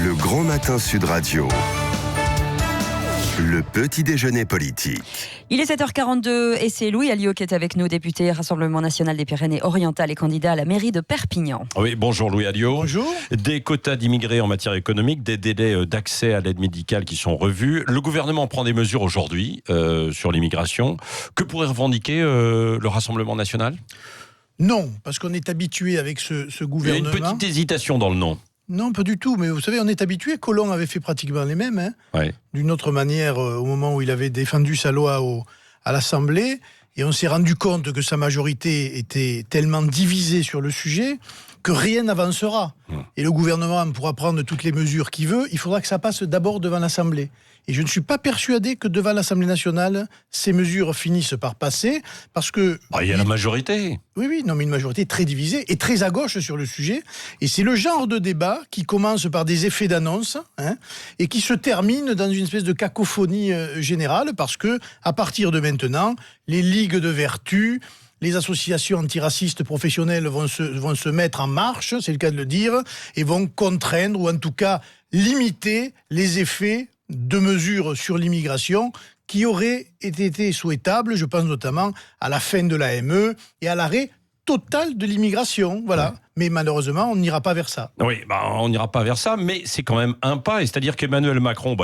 Le Grand Matin Sud Radio. Le petit déjeuner politique. Il est 7h42 et c'est Louis Alliot qui est avec nous, député Rassemblement National des Pyrénées-Orientales et candidat à la mairie de Perpignan. Oui, bonjour Louis Alliot. Bonjour. Des quotas d'immigrés en matière économique, des délais d'accès à l'aide médicale qui sont revus. Le gouvernement prend des mesures aujourd'hui sur l'immigration. Que pourrait revendiquer le Rassemblement National ? Non, parce qu'on est habitué avec ce gouvernement. Il y a une petite hésitation dans le nom. Non, pas du tout. Mais vous savez, on est habitué. Colomb avait fait pratiquement les mêmes. Ouais. D'une autre manière, au moment où il avait défendu sa loi à l'Assemblée. Et on s'est rendu compte que sa majorité était tellement divisée sur le sujet que rien n'avancera. Et le gouvernement pourra prendre toutes les mesures qu'il veut. Il faudra que ça passe d'abord devant l'Assemblée. Et je ne suis pas persuadé que devant l'Assemblée nationale, ces mesures finissent par passer, parce que... Il y a la majorité. Oui, non, mais une majorité très divisée et très à gauche sur le sujet. Et c'est le genre de débat qui commence par des effets d'annonce et qui se termine dans une espèce de cacophonie générale, parce que à partir de maintenant, les ligues de vertu, les associations antiracistes professionnelles vont se mettre en marche, c'est le cas de le dire, et vont contraindre ou en tout cas limiter les effets de mesures sur l'immigration qui auraient été souhaitables. Je pense notamment à la fin de l'AME et à l'arrêt total de l'immigration. Voilà. Ouais. Mais malheureusement, on n'ira pas vers ça. Oui, on n'ira pas vers ça, mais c'est quand même un pas. Et c'est-à-dire qu'Emmanuel Macron,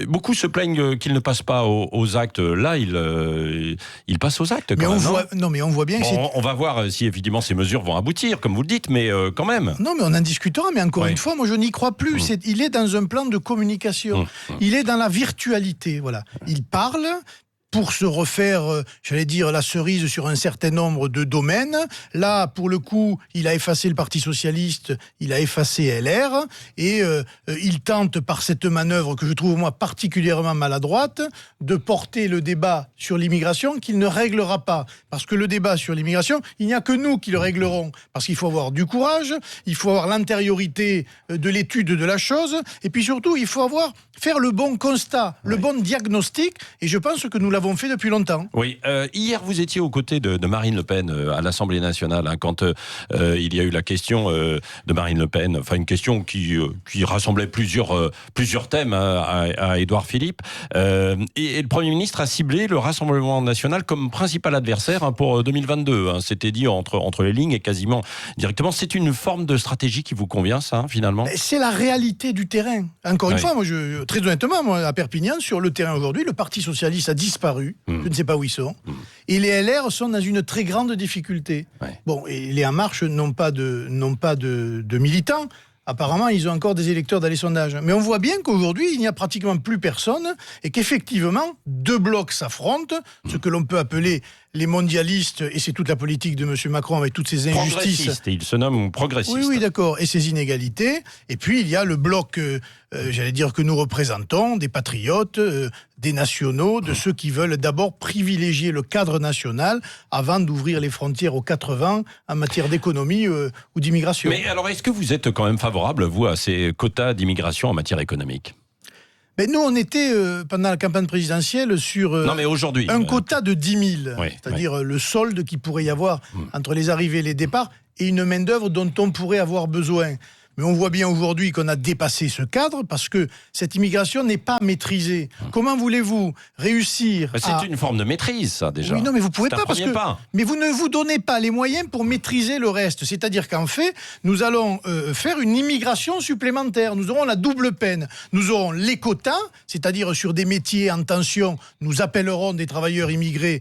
beaucoup se plaignent qu'il ne passe pas aux actes. Là, il passe aux actes quand même. Mais on voit bien... On va voir si évidemment ces mesures vont aboutir, comme vous le dites, mais quand même. Non, mais on en discutera. Mais encore une fois, moi, je n'y crois plus. Il est dans un plan de communication. Il est dans la virtualité. Voilà. Il parle pour se refaire, j'allais dire, la cerise sur un certain nombre de domaines. Là, pour le coup, il a effacé le Parti Socialiste, il a effacé LR, et il tente, par cette manœuvre que je trouve, moi, particulièrement maladroite, de porter le débat sur l'immigration qu'il ne réglera pas. Parce que le débat sur l'immigration, il n'y a que nous qui le réglerons. Parce qu'il faut avoir du courage, il faut avoir l'antériorité de l'étude de la chose, et puis surtout, il faut faire le bon constat, le bon diagnostic, et je pense que nous l'avons fait depuis longtemps. Oui, hier vous étiez aux côtés de Marine Le Pen à l'Assemblée nationale, quand il y a eu la question de Marine Le Pen, enfin une question qui rassemblait plusieurs thèmes à Édouard Philippe, et le Premier ministre a ciblé le Rassemblement national comme principal adversaire pour 2022. C'était dit entre les lignes et quasiment directement. C'est une forme de stratégie qui vous convient, ça, finalement ? C'est la réalité du terrain. Encore une fois, moi, très honnêtement, moi, à Perpignan, sur le terrain aujourd'hui, le Parti Socialiste a disparu. Je ne sais pas où ils sont. Et les LR sont dans une très grande difficulté. Bon, et les En Marche n'ont pas de militants. Apparemment, ils ont encore des électeurs dans les sondages. Mais on voit bien qu'aujourd'hui, il n'y a pratiquement plus personne et qu'effectivement, deux blocs s'affrontent, ce que l'on peut appeler les mondialistes, et c'est toute la politique de M. Macron avec toutes ces injustices. Il se nomme progressiste. Oui, d'accord. Et ces inégalités. Et puis, il y a le bloc, j'allais dire, que nous représentons, des patriotes, des nationaux, de ceux qui veulent d'abord privilégier le cadre national avant d'ouvrir les frontières aux 80 en matière d'économie ou d'immigration. Mais alors, est-ce que vous êtes quand même favorable, vous, à ces quotas d'immigration en matière économique ? Mais nous, on était, pendant la campagne présidentielle, sur un quota de 10 000, c'est-à-dire le solde qu'il pourrait y avoir entre les arrivées et les départs, et une main-d'œuvre dont on pourrait avoir besoin. Mais on voit bien aujourd'hui qu'on a dépassé ce cadre parce que cette immigration n'est pas maîtrisée. Comment voulez-vous réussir C'est une forme de maîtrise, ça, déjà. Oui, non, mais vous pouvez pas, parce que... pas. Mais vous ne vous donnez pas les moyens pour maîtriser le reste. C'est-à-dire qu'en fait, nous allons faire une immigration supplémentaire. Nous aurons la double peine. Nous aurons les quotas, c'est-à-dire sur des métiers en tension, nous appellerons des travailleurs immigrés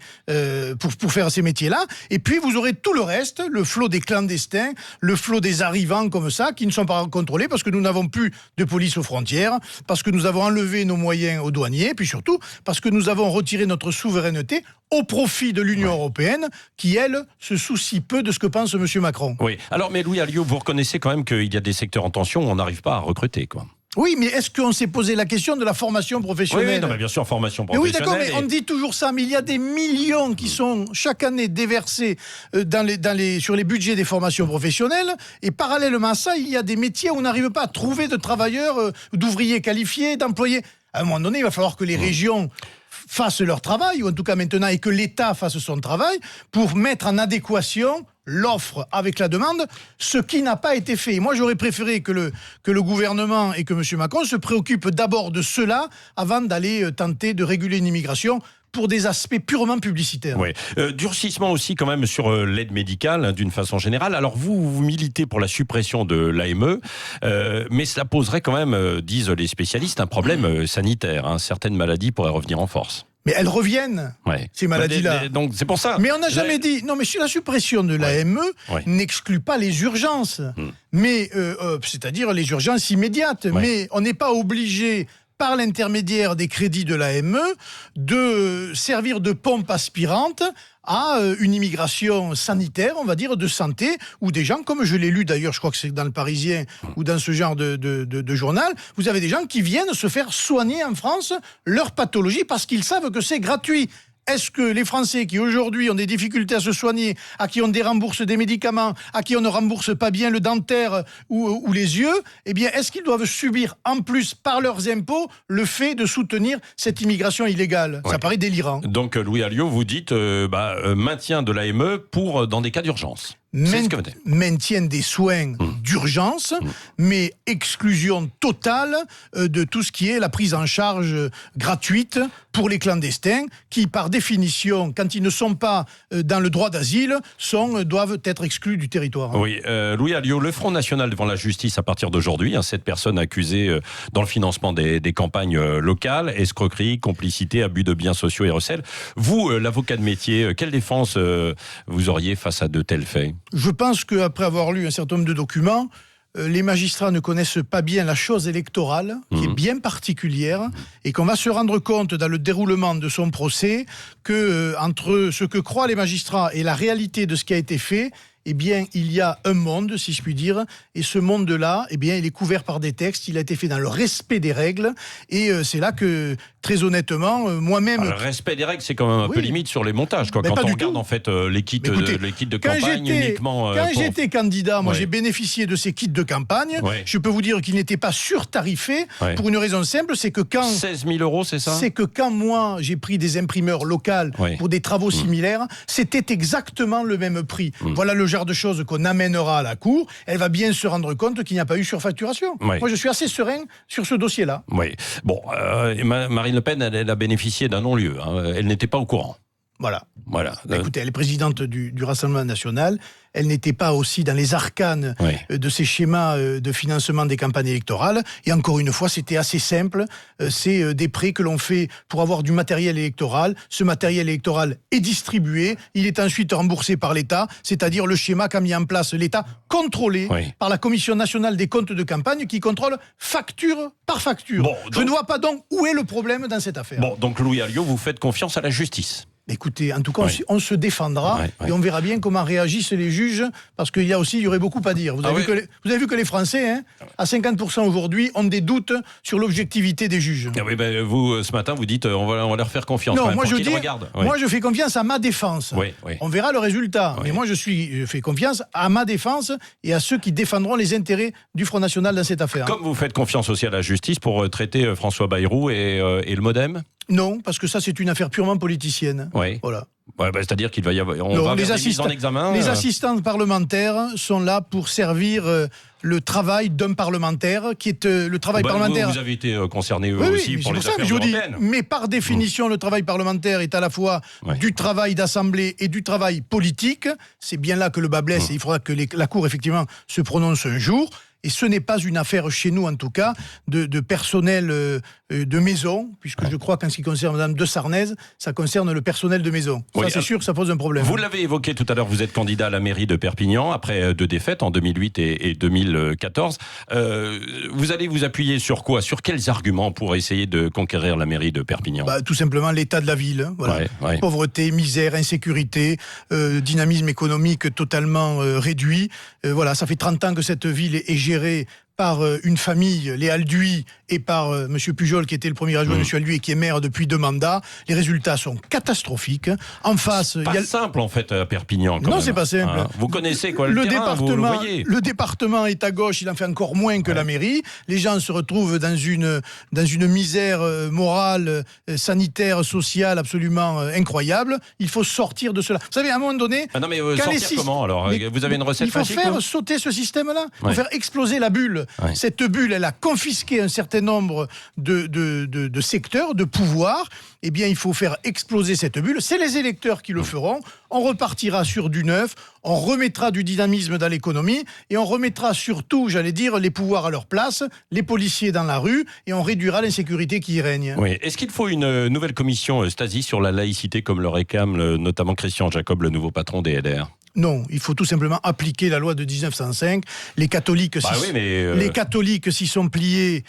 pour faire ces métiers-là. Et puis, vous aurez tout le reste, le flot des clandestins, le flot des arrivants comme ça, qui ne sont pas contrôlés parce que nous n'avons plus de police aux frontières, parce que nous avons enlevé nos moyens aux douaniers, puis surtout parce que nous avons retiré notre souveraineté au profit de l'Union européenne, qui, elle, se soucie peu de ce que pense M. Macron. Oui, alors, mais Louis Alliot, vous reconnaissez quand même qu'il y a des secteurs en tension où on n'arrive pas à recruter, quoi. Oui, mais est-ce qu'on s'est posé la question de la formation professionnelle ? Oui, non, mais bien sûr, formation professionnelle. Mais oui, d'accord, mais on dit toujours ça, mais il y a des millions qui sont chaque année déversés sur les budgets des formations professionnelles, et parallèlement à ça, il y a des métiers où on n'arrive pas à trouver de travailleurs, d'ouvriers qualifiés, d'employés. À un moment donné, il va falloir que les régions fassent leur travail, ou en tout cas maintenant, et que l'État fasse son travail, pour mettre en adéquation l'offre avec la demande, ce qui n'a pas été fait. Moi, j'aurais préféré que le gouvernement et que M. Macron se préoccupent d'abord de cela avant d'aller tenter de réguler une immigration pour des aspects purement publicitaires. Oui. Durcissement aussi quand même sur l'aide médicale, d'une façon générale. Alors vous militez pour la suppression de l'AME, mais cela poserait quand même, disent les spécialistes, un problème sanitaire. Hein. Certaines maladies pourraient revenir en force. Mais elles reviennent, ces maladies-là. Donc c'est pour ça. Mais on n'a jamais dit... Non, mais la suppression de l'AME n'exclut pas les urgences. Mais, c'est-à-dire les urgences immédiates. Mais on n'est pas obligé, par l'intermédiaire des crédits de l'AME, de servir de pompe aspirante à une immigration sanitaire, on va dire, de santé, où des gens, comme je l'ai lu d'ailleurs, je crois que c'est dans le Parisien ou dans ce genre de journal, vous avez des gens qui viennent se faire soigner en France leur pathologie parce qu'ils savent que c'est gratuit. Est-ce que les Français qui aujourd'hui ont des difficultés à se soigner, à qui on dérembourse des médicaments, à qui on ne rembourse pas bien le dentaire ou les yeux, eh bien, est-ce qu'ils doivent subir en plus par leurs impôts le fait de soutenir cette immigration illégale ? Ça paraît délirant. Donc Louis Alliot, vous dites maintien de l'AME dans des cas d'urgence. Maintien des soins d'urgence, mais exclusion totale de tout ce qui est la prise en charge gratuite pour les clandestins qui, par définition, quand ils ne sont pas dans le droit d'asile, doivent être exclus du territoire. Oui, Louis Alliot, le Front National devant la justice à partir d'aujourd'hui, 7 personnes accusées dans le financement des campagnes locales, escroquerie, complicité, abus de biens sociaux et recel. Vous, l'avocat de métier, quelle défense vous auriez face à de tels faits ? Je pense qu'après avoir lu un certain nombre de documents, les magistrats ne connaissent pas bien la chose électorale, qui est bien particulière, et qu'on va se rendre compte dans le déroulement de son procès que entre ce que croient les magistrats et la réalité de ce qui a été fait, eh bien, il y a un monde, si je puis dire, et ce monde-là, eh bien, il est couvert par des textes, il a été fait dans le respect des règles, et c'est là que, très honnêtement, moi-même... Alors, le respect des règles, c'est quand même un peu limite sur les montages, quoi. Quand on regarde, en fait, les kits de campagne uniquement... Quand j'étais candidat, moi, j'ai bénéficié de ces kits de campagne. Je peux vous dire qu'ils n'étaient pas surtarifés, pour une raison simple, c'est que quand... 16 000 euros, c'est ça ? C'est que quand moi, j'ai pris des imprimeurs locales pour des travaux similaires, c'était exactement le même prix. Voilà le genre de choses qu'on amènera à la Cour. Elle va bien se rendre compte qu'il n'y a pas eu surfacturation. Moi, je suis assez serein sur ce dossier-là. Oui. Bon, Marine Le Pen, elle a bénéficié d'un non-lieu. Hein. Elle n'était pas au courant. Voilà. Écoutez, elle est présidente du Rassemblement national. Elle n'était pas aussi dans les arcanes de ces schémas de financement des campagnes électorales. Et encore une fois, c'était assez simple. C'est des prêts que l'on fait pour avoir du matériel électoral. Ce matériel électoral est distribué. Il est ensuite remboursé par l'État, c'est-à-dire le schéma qu'a mis en place l'État, contrôlé par la Commission nationale des comptes de campagne qui contrôle facture par facture. Bon, donc... Je ne vois pas donc où est le problème dans cette affaire. Bon, donc Louis Alliot, vous faites confiance à la justice ? Écoutez, en tout cas, on se défendra et on verra bien comment réagissent les juges, parce qu'il y aurait beaucoup à dire. Vous avez vu que les Français, à 50% aujourd'hui, ont des doutes sur l'objectivité des juges. Vous, ce matin, vous dites on va leur faire confiance. Non, moi je fais confiance à ma défense. On verra le résultat. Mais moi je fais confiance à ma défense et à ceux qui défendront les intérêts du Front National dans cette affaire. Comme vous faites confiance aussi à la justice pour traiter François Bayrou et le MoDem ? Non, parce que ça, c'est une affaire purement politicienne. Voilà. C'est-à-dire qu'il va y avoir... On va faire des mises en examen. Les assistants parlementaires sont là pour servir le travail d'un parlementaire, qui est le travail parlementaire... Vous avez été concerné aussi pour les affaires européennes. Mais par définition, le travail parlementaire est à la fois du travail d'assemblée et du travail politique. C'est bien là que le bas blesse et il faudra que la Cour, effectivement, se prononce un jour. Et ce n'est pas une affaire, chez nous en tout cas, de personnel de maison, puisque je crois qu'en ce qui concerne Mme de Sarnez, ça concerne le personnel de maison. Ça, c'est sûr, ça pose un problème. Vous l'avez évoqué tout à l'heure, vous êtes candidat à la mairie de Perpignan, après 2 défaites, en 2008 et 2014. Vous allez vous appuyer sur quoi ? Sur quels arguments pour essayer de conquérir la mairie de Perpignan ? Tout simplement l'état de la ville. Pauvreté, misère, insécurité, dynamisme économique totalement réduit. Ça fait 30 ans que cette ville est gérée par une famille, les Alduy, et par M. Pujol, qui était le premier adjoint de M. Alduy et qui est maire depuis 2 mandats. Les résultats sont catastrophiques. En face, c'est pas simple en fait à Perpignan. Non, c'est pas simple. Vous connaissez quoi le terrain, vous le voyez. Le département est à gauche, il en fait encore moins que la mairie. Les gens se retrouvent dans une misère morale, sanitaire, sociale absolument incroyable. Il faut sortir de cela. Vous savez, à un moment donné... non mais sortir comment alors? Vous avez une recette facile? Il faut faire sauter ce système-là. Il faut faire exploser la bulle. Cette bulle, elle a confisqué un certain nombre de secteurs, de pouvoirs. Eh bien, il faut faire exploser cette bulle. C'est les électeurs qui le feront. On repartira sur du neuf, on remettra du dynamisme dans l'économie et on remettra surtout, j'allais dire, les pouvoirs à leur place, les policiers dans la rue et on réduira l'insécurité qui y règne. Oui. Est-ce qu'il faut une nouvelle commission Stasi sur la laïcité comme le réclame notamment Christian Jacob, le nouveau patron des LR? Non, il faut tout simplement appliquer la loi de 1905. Les catholiques s'y sont pliés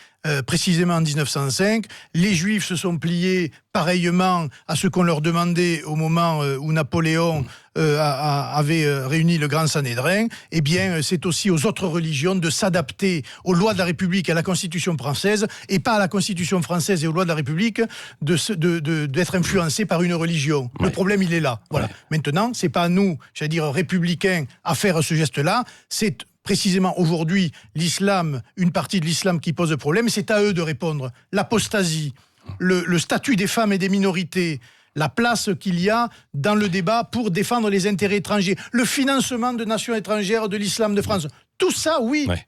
précisément en 1905. Les juifs se sont pliés pareillement à ce qu'on leur demandait au moment où Napoléon avait réuni le Grand Sanhédrin. Eh bien, c'est aussi aux autres religions de s'adapter aux lois de la République et à la Constitution française, et pas à la Constitution française et aux lois de la République d'être influencés par une religion. Le problème, il est là. Voilà. Maintenant, c'est pas à nous, j'allais dire républicains, à faire ce geste-là. C'est précisément aujourd'hui l'islam, une partie de l'islam qui pose problème. C'est à eux de répondre. L'apostasie, le statut des femmes et des minorités, la place qu'il y a dans le débat pour défendre les intérêts étrangers, le financement de nations étrangères de l'islam de France. Tout ça,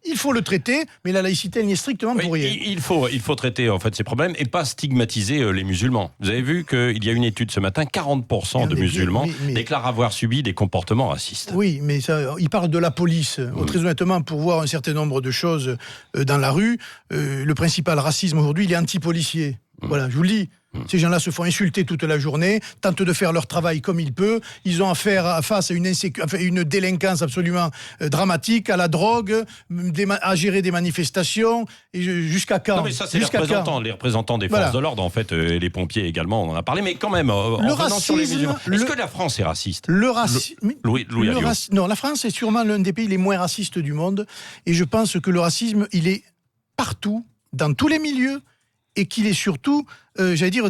il faut le traiter, mais la laïcité, elle n'y est strictement pour rien. Il faut traiter en fait ces problèmes et pas stigmatiser les musulmans. Vous avez vu qu'il y a une étude ce matin, 40% de musulmans déclarent avoir subi des comportements racistes. Oui, mais ça, il parle de la police. Très honnêtement, pour voir un certain nombre de choses dans la rue, le principal racisme aujourd'hui, il est anti-policier. Voilà, je vous le dis. Ces gens-là se font insulter toute la journée, tentent de faire leur travail comme ils peuvent. Ils ont face à une délinquance absolument dramatique, à la drogue, à gérer des manifestations. Et jusqu'à quand? Non, mais ça, c'est les représentants des forces de l'ordre, en fait, et les pompiers également, on en a parlé. Mais quand même, le racisme, sur les musulmans, est-ce que la France est raciste? Non, la France est sûrement l'un des pays les moins racistes du monde. Et je pense que le racisme, il est partout, dans tous les milieux, et qu'il est surtout,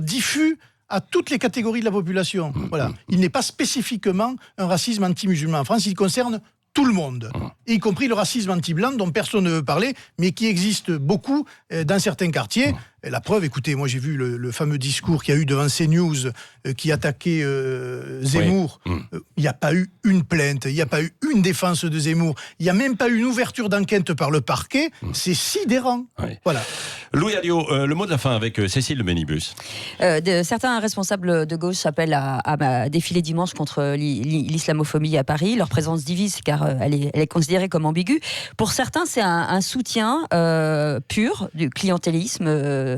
diffus à toutes les catégories de la population. Voilà. Il n'est pas spécifiquement un racisme anti-musulman. En France, il concerne tout le monde, y compris le racisme anti-blanc dont personne ne veut parler, mais qui existe beaucoup dans certains quartiers. Et la preuve, écoutez, moi j'ai vu le fameux discours qu'il y a eu devant CNews qui attaquait Zemmour. Il n'y a pas eu une plainte, il n'y a pas eu une défense de Zemmour, il n'y a même pas eu une ouverture d'enquête par le parquet. C'est sidérant. Voilà. Louis Alliot, le mot de la fin avec Cécile Le Bénibus. Certains responsables de gauche s'appellent à défiler dimanche contre l'islamophobie à Paris. Leur présence divise car elle est considérée comme ambiguë. Pour certains, c'est un soutien pur du clientélisme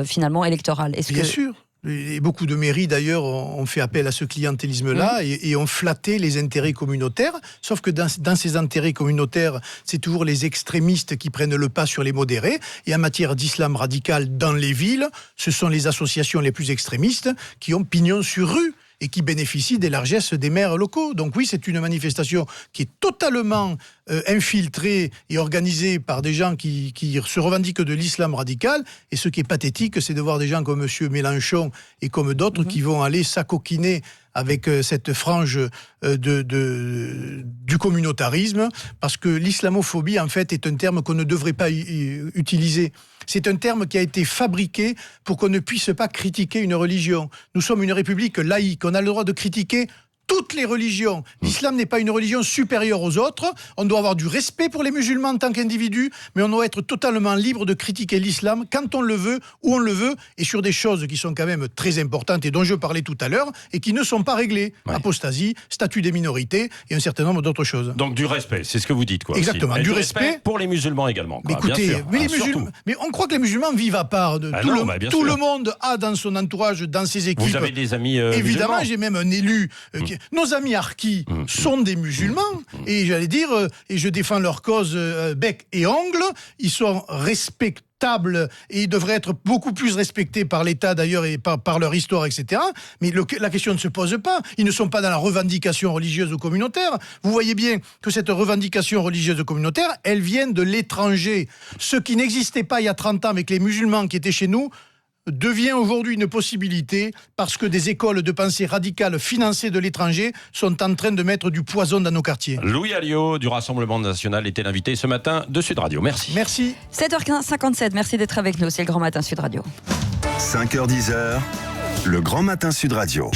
finalement électoral. Bien sûr. Et beaucoup de mairies, d'ailleurs, ont fait appel à ce clientélisme-là et ont flatté les intérêts communautaires. Sauf que dans ces intérêts communautaires, c'est toujours les extrémistes qui prennent le pas sur les modérés. Et en matière d'islam radical dans les villes, ce sont les associations les plus extrémistes qui ont pignon sur rue et qui bénéficient des largesses des maires locaux. Donc oui, c'est une manifestation qui est totalement infiltrée et organisée par des gens qui se revendiquent de l'islam radical. Et ce qui est pathétique, c'est de voir des gens comme M. Mélenchon et comme d'autres qui vont aller s'acoquiner avec cette frange du communautarisme, parce que l'islamophobie, en fait, est un terme qu'on ne devrait pas utiliser. C'est un terme qui a été fabriqué pour qu'on ne puisse pas critiquer une religion. Nous sommes une république laïque, on a le droit de critiquer toutes les religions. L'islam n'est pas une religion supérieure aux autres. On doit avoir du respect pour les musulmans en tant qu'individus, mais on doit être totalement libre de critiquer l'islam quand on le veut, où on le veut, et sur des choses qui sont quand même très importantes et dont je parlais tout à l'heure, et qui ne sont pas réglées. Apostasie, statut des minorités, et un certain nombre d'autres choses. Donc du respect, c'est ce que vous dites, quoi. Exactement, du respect pour les musulmans également. Quoi, mais écoutez, bien sûr. mais les musulmans, mais on croit que les musulmans vivent à part. Tout le monde a dans son entourage, dans ses équipes. Vous avez des amis évidemment, musulmans. j'ai même un élu. Nos amis harkis sont des musulmans, et j'allais dire, et je défends leur cause bec et ongle, ils sont respectables stable et ils devraient être beaucoup plus respectés par l'État d'ailleurs et par leur histoire, etc. Mais la question ne se pose pas. Ils ne sont pas dans la revendication religieuse ou communautaire. Vous voyez bien que cette revendication religieuse ou communautaire, elle vient de l'étranger. Ce qui n'existait pas il y a 30 ans avec les musulmans qui étaient chez nous, devient aujourd'hui une possibilité parce que des écoles de pensée radicale financées de l'étranger sont en train de mettre du poison dans nos quartiers. Louis Alliot du Rassemblement National était l'invité ce matin de Sud Radio. Merci. Merci. 7h57, merci d'être avec nous. C'est le Grand Matin Sud Radio. 5h-10h, le Grand Matin Sud Radio.